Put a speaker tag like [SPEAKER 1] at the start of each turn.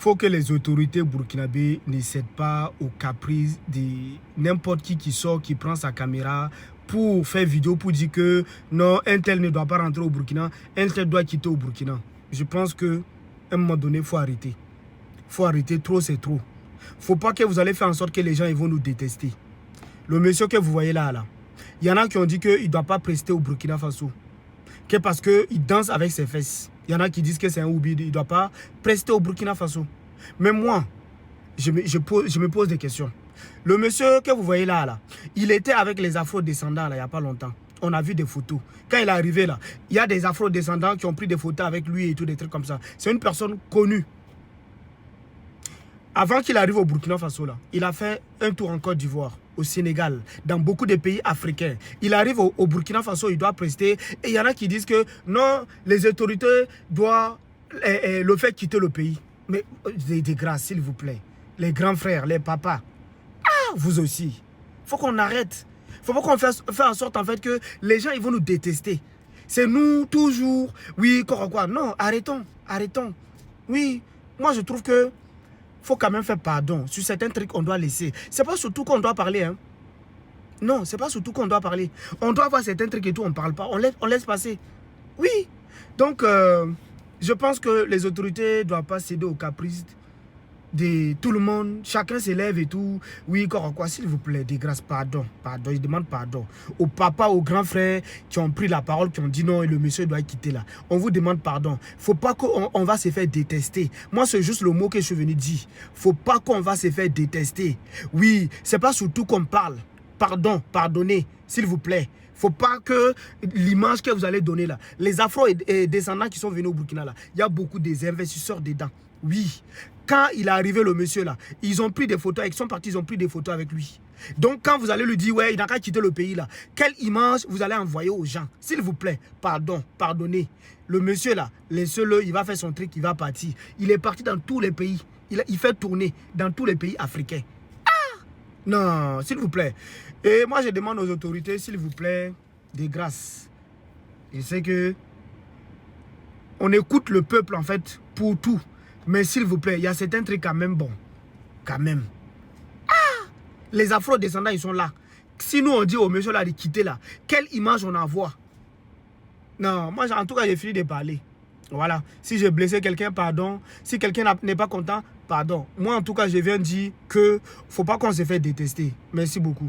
[SPEAKER 1] faut que les autorités burkinabées ne cèdent pas aux caprices de n'importe qui sort, qui prend sa caméra pour faire vidéo, pour dire que non, un tel ne doit pas rentrer au Burkina, un tel doit quitter au Burkina. Je pense qu'à un moment donné, il faut arrêter. Il faut arrêter, trop c'est trop. Il ne faut pas que vous allez faire en sorte que les gens ils vont nous détester. Le monsieur que vous voyez là, il y en a qui ont dit qu'il ne doit pas prester au Burkina Faso. Que parce qu'il danse avec ses fesses. Il y en a qui disent que c'est un oubli, il ne doit pas prester au Burkina Faso. Mais moi, je me pose des questions. Le monsieur que vous voyez là, il était avec les afro-descendants il n'y a pas longtemps. On a vu des photos. Quand il est arrivé là, il y a des afro-descendants qui ont pris des photos avec lui et tout, des trucs comme ça. C'est une personne connue. Avant qu'il arrive au Burkina Faso, là, il a fait un tour en Côte d'Ivoire, au Sénégal, dans beaucoup de pays africains. Il arrive au Burkina Faso, il doit prester. Et il y en a qui disent que non, les autorités doivent le faire quitter le pays. Mais de grâce, s'il vous plaît. Les grands frères, les papas. Ah, vous aussi. Il faut qu'on arrête. Il faut pas qu'on fasse en sorte en fait que les gens ils vont nous détester. C'est nous toujours. Oui, quoi. Non, arrêtons. Arrêtons. Oui, moi je trouve que faut quand même faire pardon. Sur certains trucs, on doit laisser. C'est pas surtout qu'on doit parler. Hein. Non, c'est pas surtout qu'on doit parler. On doit voir certains trucs et tout, on ne parle pas. On laisse passer. Oui. Donc, je pense que les autorités ne doivent pas céder aux caprices de tout le monde. Chacun s'élève et tout. Oui, quoi, s'il vous plaît, de grâce, pardon. Pardon, je demande pardon. Aux papas, aux grands frères qui ont pris la parole, qui ont dit non, et le monsieur doit quitter là. On vous demande pardon. Faut pas qu'on va se faire détester. Moi, c'est juste le mot que je suis venu dire. Faut pas qu'on va se faire détester. Oui, c'est pas surtout qu'on parle. Pardon, pardonnez, s'il vous plaît. Faut pas que l'image que vous allez donner là, les afro-descendants qui sont venus au Burkina là, il y a beaucoup des investisseurs dedans. Oui. Quand il est arrivé le monsieur là, ils ont pris des photos, ils sont partis, ils ont pris des photos avec lui. Donc quand vous allez lui dire, ouais, il n'a qu'à quitter le pays là, quelle image vous allez envoyer aux gens? S'il vous plaît, pardon, pardonnez. Le monsieur là, laissez-le, il va faire son truc, il va partir. Il est parti dans tous les pays. Il fait tourner dans tous les pays africains. Non, s'il vous plaît. Et moi, je demande aux autorités, s'il vous plaît, de grâce. Je sais que on écoute le peuple, en fait, pour tout. Mais s'il vous plaît, il y a certains trucs quand même bons. Quand même. Ah! Les afro-descendants, ils sont là. Si nous, on dit au monsieur là de quitter là, quelle image on envoie? Non, moi, en tout cas, j'ai fini de parler. Voilà. Si j'ai blessé quelqu'un, pardon. Si quelqu'un n'est pas content, pardon. Moi, en tout cas, je viens dire que faut pas qu'on se fait détester. Merci beaucoup.